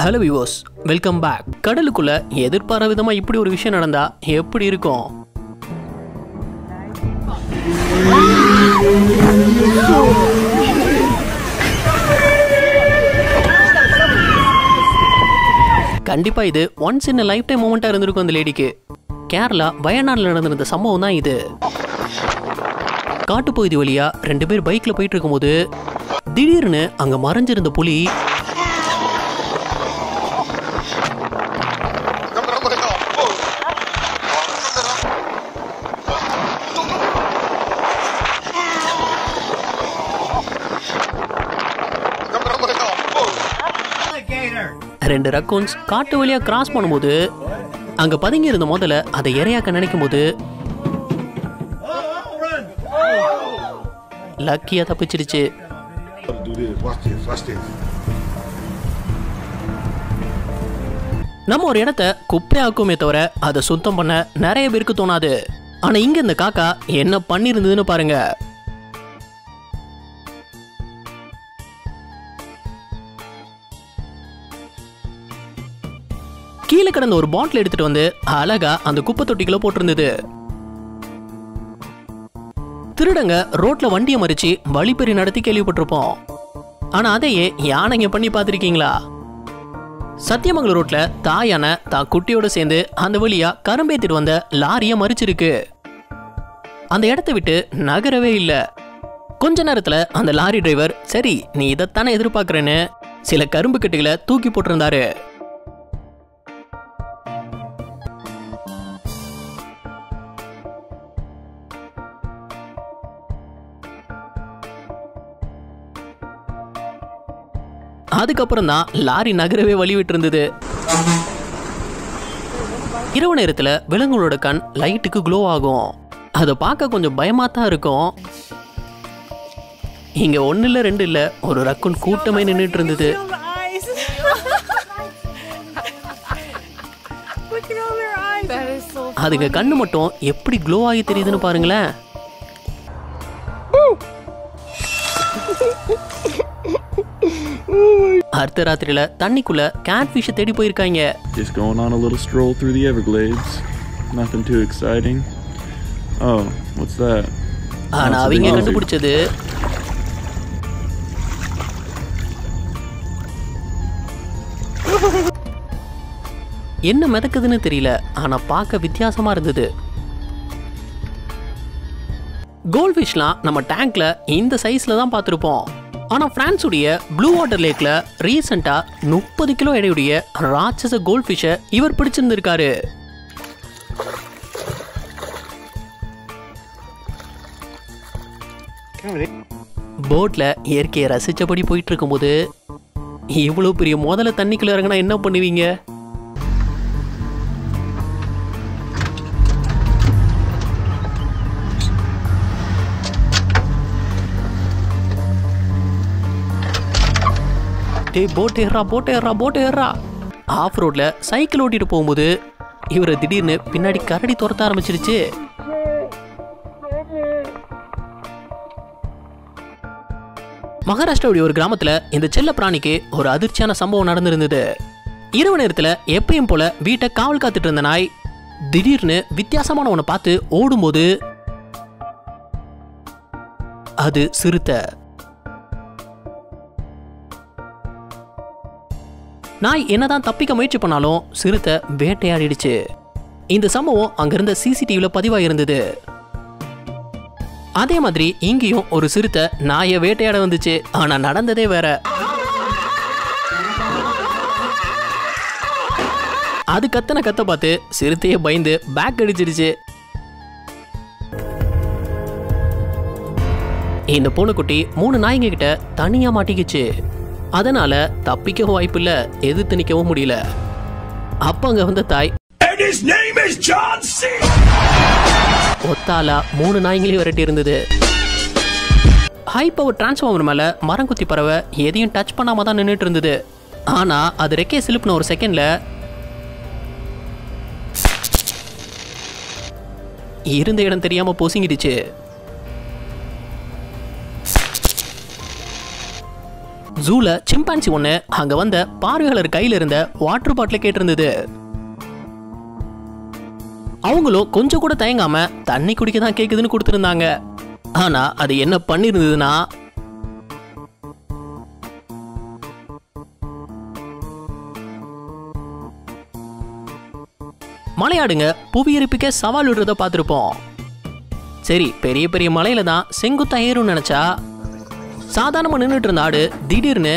Hello viewers, welcome back. கடலுக்குள்ள எதிர்பாராத விதமா இப்படி ஒரு விஷயம் நடந்தா எப்படி இருக்கும்? கண்டிப்பா இது ஒன்ஸ் இன் லைஃப் டைம் மூமெண்டா இருந்திருக்கும் அந்த லேடிக்கு. கேரளா வயநாடுல நடந்திருந்த சம்பவம் தான் இது. காட்டுப்பகுதி வழியா 2 பேர் பைக்ல போயிட்டு இருக்கும்போது திடீர்னு அங்க மறைஞ்சிருந்த புலி ரெண்டு ரக்கூன்ஸ் காட்டு வழியா கிராஸ் பண்ணும்போது அங்க பதுங்கி இருந்த முதல்ல அதை இரையாக்க நினைக்கும் போது லக்கியா தப்பிச்சிருச்சு. நம்ம ஒரு இடத்த குப்பையாக்குமே தவிர அதை சுத்தம் பண்ண நிறைய பேருக்கு தோணாது. ஆனா இங்க இந்த காக்கா என்ன பண்ணிருந்ததுன்னு பாருங்க. கீழே கிடந்த ஒரு பாட்டில் எடுத்துட்டு வந்து அழகா அந்த குப்பை தொட்டிக்குள்ள போட்டிருந்தது. திருடங்க ரோட்ல வண்டியை மறிச்சு வழிப்பறி நடத்தி கேள்விப்பட்டிருப்போம். ஆனா அதையே யானைங்க பண்ணி பார்த்திருக்கீங்களா? சத்தியமங்கலம் ரோட்ல தாயான தான் குட்டியோட சேர்ந்து அந்த வழியா கரும்பேத்திட்டு வந்த லாரிய மறிச்சிருக்கு. அந்த இடத்தை விட்டு நகரவே இல்ல. கொஞ்ச நேரத்துல அந்த லாரி டிரைவர் சரி நீ இதைத்தானே எதிர்பார்க்கறேன்னு சில கரும்பு கட்டுகளை தூக்கி போட்டிருந்தாரு. அதுக்கப்புறம் தான் லாரி நகரவே வழி விட்டு இருந்தது. இரவு நேரத்துல விலங்குகளோட கண் லைட்டுக்கு க்ளோ ஆகும். அதை பார்க்க கொஞ்சம் பயமா தான் இருக்கும். இங்க 1 இல்ல 2 இல்ல ஒரு ரக்கூன் கூட்டமே நின்றுட்டு இருந்தது. அதுங்க கண்ணு மட்டும் எப்படி க்ளோ ஆகி தெரியுதுன்னு பாருங்களேன். அடுத்த ராத்திரியில தண்ணிக்குள்ள கேட்ஃபிஷ் தேடி போயிருக்காங்க. Just going on a little stroll through the Everglades. Nothing too exciting. Oh, what's that? ஆனா அவங்க கண்டுபிடிச்சது என்ன மிதக்குதுன்னு தெரியல. ஆனா பார்க்க வித்தியாசமா இருந்தது. கோல்ட்ஃபிஷ்லாம் நம்ம டேங்க்ல இந்த சைஸ்ல தான் பார்த்திருப்போம். ஆனா பிரான்ஸ் உடைய ப்ளூ வாட்டர் லேக்ல ரீசெண்டா 30 கிலோ எடையுடைய ராட்சச கோல்ட்ஃபிஷை இவர் பிடிச்சிருந்திருக்காரு. போட்ல இயற்கையை ரசிச்சபடி போயிட்டு இருக்கும்போது இவ்வளவு பெரிய முதல்ல தண்ணிக்குள்ள இறங்கினா என்ன பண்ணுவீங்க? போட்டேறா ஆஃப் ரோட்ல சைக்கிள் ஓட்டிட்டு போகும்போது இவரை திடீர்னு பின்னாடி கரடி துரத்த ஆரம்பிச்சிருச்சு. மகாராஷ்டிராவுடைய ஒரு கிராமத்துல இந்த செல்ல பிராணிக்கு ஒரு அதிர்ச்சியான சம்பவம் நடந்திருந்தது. இரவு நேரத்துல எப்பயும் போல வீட்டை காவல் காத்துட்டு இருந்த நாய் திடீர்னு வித்தியாசமானவனை பார்த்து ஓடும்போது அது சிறுத்தை. நாய் என்னதான் தப்பிக்க முயற்சி பண்ணாலும் சிறுத்தை வேட்டையாடிடுச்சு. இந்த சம்பவம் அங்கிருந்த சிசிடிவில பதிவாயிருந்தது. அதே மாதிரி இங்கேயும் ஒரு சிறுத்தை நாயை வேட்டையாட வந்துச்சு. ஆனா நடந்ததே வேற. அது கத்தனை கத்த பார்த்து சிறுத்தையை பயந்து பேக் அடிச்சிருச்சு. இந்த பூனைக்குட்டி 3 நாய்ங்க கிட்ட தனியா மாட்டிக்கிச்சு. அதனால தப்பிக்கவும் வாய்ப்பு இல்ல, எதிர்த்து நிக்கவும் முடியல. அப்ப அங்க வந்த தாய் ஒத்தாலா 3 நாய்களையும் விரட்டி இருந்தது. ஹை பவர் டிரான்ஸ்ஃபார்மர் மேல மரங்குத்தி பறவை எதையும் டச் பண்ணாம தான் நின்றுட்டு இருந்தது. ஆனா அது ரெக்கையை சிலுப்புன ஒரு செகண்ட்ல இருந்த இடம் தெரியாம பொசுங்கிடுச்சு. ஜூல சிம்பான்சி ஒண்ணு அங்க வந்த பார்வையாளர் கையில இருந்த வாட்டர் பாட்டில கேட்டிருந்தது. அவங்களும் கொஞ்சம் கூட தயங்காம தண்ணி குடிக்க தான் கேக்குதுன்னு கொடுத்திருந்தாங்க. ஆனா அது என்ன பண்ணிருந்ததுன்னா, மலையாடுங்க புவியீர்ப்புக்கே சவால் விடுறத பார்த்திருப்போம். சரி, பெரிய பெரிய மலையில தான் செங்குத்தா ஏறும் நினைச்சா சாதாரணமா நின்றுட்டு இருந்த ஆடு திடீர்னு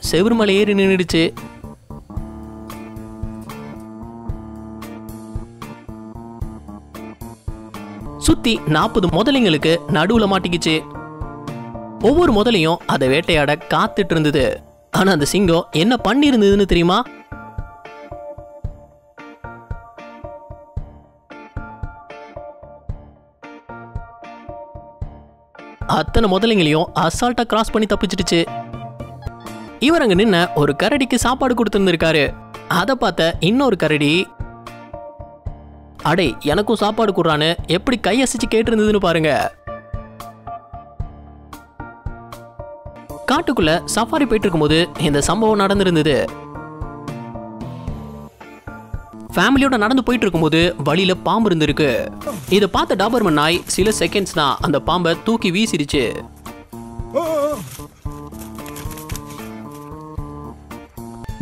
செவுருமலை ஏறி நின்றுடுச்சு. சுத்தி 40 முதலைங்களுக்கு நடுவுல மாட்டிக்கிச்சு. ஒவ்வொரு முதலையும் அதை வேட்டையாட காத்துட்டு இருந்தது. ஆனா அந்த சிங்கம் என்ன பண்ணி இருந்ததுன்னு தெரியுமா? அத்தனை முதலைங்களையும் அசால்ட்டா கிராஸ் பண்ணி தப்பிச்சிடுச்சு. இவர் அங்க நின்ன ஒரு கரடிக்கு சாப்பாடு கொடுத்திருந்திருக்காரு. அதை பார்த்த இன்னொரு கரடி, அடே எனக்கும் சாப்பாடு கொடுறான்னு எப்படி கையசிச்சு கேட்டிருந்ததுன்னு பாருங்க. காட்டுக்குள்ள சஃபாரி போயிட்டு இருக்கும்போது இந்த சம்பவம் நடந்திருந்தது. ஃபேமிலியோட நடந்து போயிட்டு இருக்கும்போது வழியில பாம்பு இருந்திருக்கு. இதை பார்த்த டாபர்மன் நாய் சில செகண்ட்ஸ் தான் அந்த பாம்பை தூக்கி வீசிடுச்சு.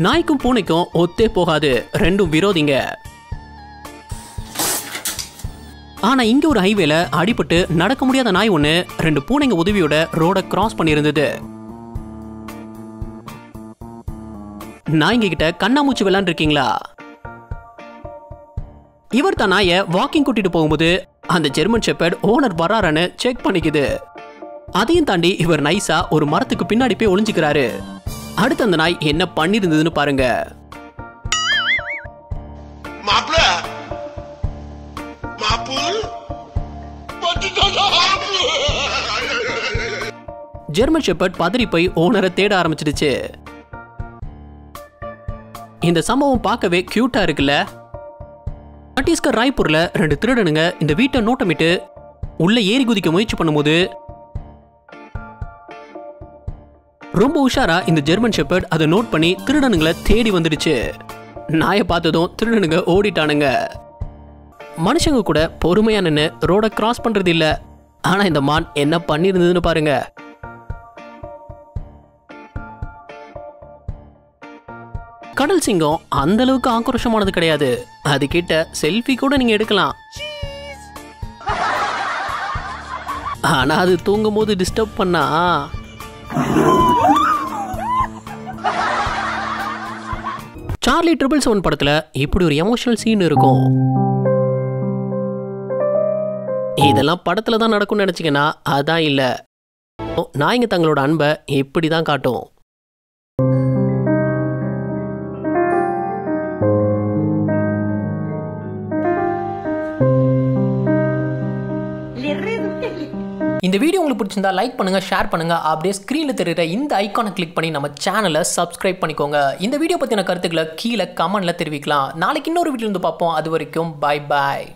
நாய்க்கும் பூனைக்கும் ஒத்தே போகாது, ரெண்டும் விரோதிங்க. ஆனா இங்க ஒரு ஹைவேல அடிபட்டு நடக்க முடியாத நாய் ஒண்ணு 2 பூனைங்க உதவியோட ரோட கிராஸ் பண்ணியிருந்தது. நாய்ங்க கிட்ட கண்ணாமூச்சி விளையாண்டு இருக்கீங்களா? இவர் தான் நாயை வாக்கிங் கூட்டிட்டு போகும்போது அந்த ஜெர்மன் ஷெப்பர்ட் ஓனர் வராரான்னு செக் பண்ணிக்குது. அதையும் தாண்டி இவர் நைஸா ஒரு மரத்துக்கு பின்னாடி போய் ஒளிஞ்சுக்கிறாரு. அடுத்து அந்த நாய் என்ன பண்ணிருந்ததுன்னு பாருங்க. ஜெர்மன் ஷெப்பர்ட் பதறி போய் ஓனரை தேட ஆரம்பிச்சிடுச்சு. இந்த சம்பவம் பார்க்கவே கியூட்டா இருக்குல்ல? சத்தீஸ்கர் ராய்ப்பூர்ல 2 திருடனுங்க இந்த வீட்டை நோட்டமிட்டு உள்ள ஏறி குதிக்க முயற்சி பண்ணும்போது ரொம்ப உஷாரா இந்த ஜெர்மன் ஷெப்பர்ட் அதை நோட் பண்ணி திருடனுங்களை தேடி வந்துடுச்சு. நாயை பார்த்ததும் திருடனுங்க ஓடிட்டானுங்க. மனுஷங்க கூட பொறுமையா நின்று ரோட கிராஸ் பண்றது இல்ல. ஆனா இந்த மான் என்ன பண்ணிருந்ததுன்னு பாருங்க. கடல் சிங்கம் அந்த அளவுக்கு ஆக்ரோஷமானது கிடையாது. அது கிட்ட செல்ஃபி கூட நீங்க எடுக்கலாம். ஆனா அது தூங்கும் போது டிஸ்டர்ப் பண்ணா சார்லி 777 படத்துல இப்படி ஒரு எமோஷனல் சீன் இருக்கும். இதெல்லாம் படத்துல தான் நடக்கும்னு நினைச்சீங்கன்னா அதான் இல்ல. நாய்ங்க தங்களோட அன்பை இப்படிதான் காட்டும். இந்த வீடியோ உங்களுக்கு பிடிச்சிருந்தா லைக் பண்ணுங்க, ஷேர் பண்ணுங்க. அப்படியே ஸ்கிரீன்ல தெரியுற இந்த ஐகானை கிளிக் பண்ணி நம்ம சேனலை சப்ஸ்கிரைப் பண்ணிக்கோங்க. இந்த வீடியோ பத்தின கருத்துக்களை கீழே கமெண்ட்ல தெரிவிக்கலாம். நாளைக்கு இன்னொரு வீடியோ வந்து பார்ப்போம். அது வரைக்கும் பை பாய்.